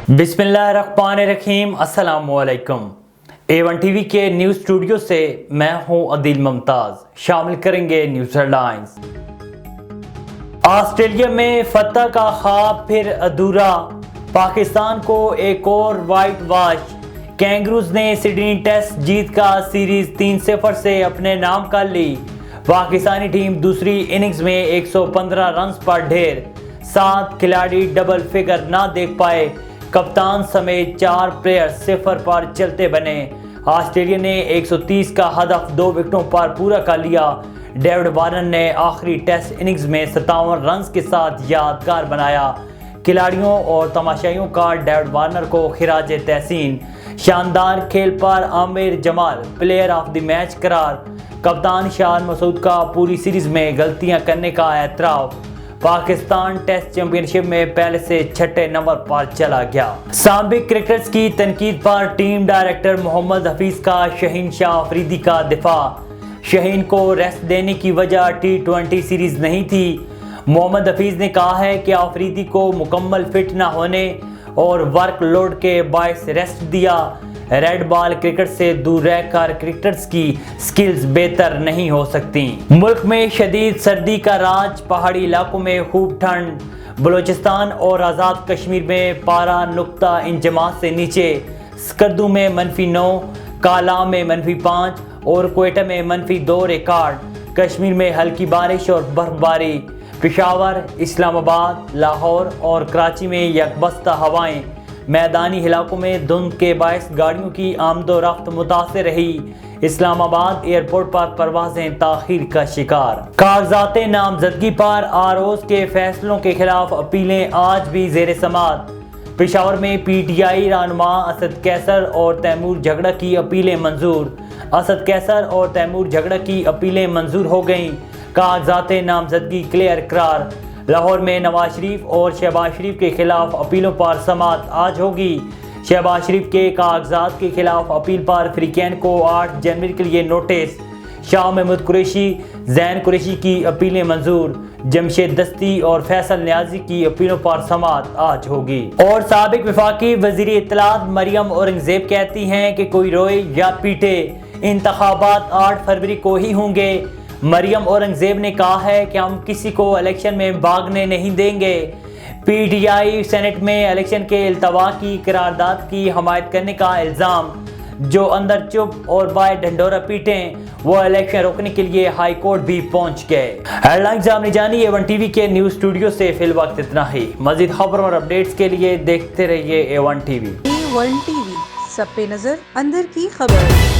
बिस्मिल्लाहिर्रहमानिर्रहीम। अस्सलाम वालेकुम। A1 टीवी के न्यूज़ स्टूडियो से मैं हूं अदील मुमताज़। शामिल करेंगे न्यूज़ हेडलाइंस। ऑस्ट्रेलिया में फतह का ख्वाब फिर अधूरा, पाकिस्तान को एक और वाइट वॉश। कैंगरूज ने सिडनी टेस्ट जीत का सीरीज 3-0 से अपने नाम कर ली। पाकिस्तानी टीम दूसरी इनिंग्स में 115 रन पर ढेर, 7 खिलाड़ी डबल फिगर ना देख पाए। कप्तान समेत 4 प्लेयर 0 पर चलते बने। ऑस्ट्रेलिया ने 130 का हदफ 2 विकेटों पर पूरा कर लिया। डेविड वार्नर ने आखिरी टेस्ट इनिंग्स में 57 रन के साथ यादगार बनाया। खिलाड़ियों और तमाशाइयों का डेविड वार्नर को खिराज तहसीन। शानदार खेल पर Aamir Jamal player of the match करार। कप्तान शान मसूद का पूरी सीरीज में गलतियां करने का एतराफ़। पाकिस्तान टेस्ट चैंपियनशिप में पहले से 6 नंबर पर चला गया। साबिक क्रिकेटर्स की तनकीद पर टीम डायरेक्टर मोहम्मद हफीज का शहीन शाह अफरीदी का दिफा। शहीन को रेस्ट देने की वजह T20 सीरीज नहीं थी। मोहम्मद हफीज ने कहा है कि अफरीदी को मुकम्मल फिट न होने और वर्कलोड के बायस रेस्ट दिया। रेड बॉल क्रिकेट से दूर रहकर क्रिकेटर्स की स्किल्स बेहतर नहीं हो सकती। मुल्क में शदीद सर्दी का राज, पहाड़ी इलाकों में खूब ठंड। बलूचिस्तान और आज़ाद कश्मीर में पारा नुक्ता इंजमात से नीचे। स्कर्दू में -9, काला में -5 और क्वेटा में -2 रिकॉर्ड। कश्मीर में हल्की बारिश और बर्फबारी। पेशावर, इस्लामाबाद, लाहौर और कराची में यकबस्ता हवाएं। मैदानी इलाकों में धुंध के बायस गाड़ियों की आमदोरफ्त मुतासिर रही। इस्लामाबाद एयरपोर्ट पर परवाजें ताखीर का शिकार। कागजात नामजदगी पर आरओज़ के फैसलों के खिलाफ अपीलें आज भी जेर समाअत। पेशावर में PTI रहनुमा असद कैसर और तैमूर झगड़ा की अपीलें मंजूर। असद कैसर और तैमूर झगड़ा की अपीलें मंजूर हो गईं। कागजात नामजदगी क्लियर करार। लाहौर में नवाज शरीफ और शहबाज शरीफ के खिलाफ अपीलों पर समाअत आज होगी। शहबाज शरीफ के कागजात के खिलाफ अपील पर फ्रीकैन को 8 जनवरी के लिए नोटिस। शाह महमूद कुरैशी, जैन कुरैशी की अपीलें मंजूर। जमशेद दस्ती और फैसल न्याजी की अपीलों पर समाअत आज होगी। और साबिक वफाकी वज़ीर इत्तलात मरियम औरंगज़ेब कहती हैं कि कोई रोए या पीटे, इंतखाबात 8 फरवरी को ही होंगे। मरियम औरंगज़ेब ने कहा है कि हम किसी को इलेक्शन में भागने नहीं देंगे। PTI सेनेट में इलेक्शन के इल्तवा की करारदाद की हमायत करने का इल्ज़ाम। जो अंदर चुप और बाहर ढंडोरा पीटें, वो इलेक्शन रोकने के लिए हाई कोर्ट भी पहुंच गए। हेडलाइंस आपने जानी। A1 टीवी के न्यूज़ स्टूडियो से फिल वक्त इतना ही। मज़ीद खबरों और अपडेट्स के लिए देखते रहिए A1 टीवी। A1 टीवी, सब पे नजर, अंदर की खबर।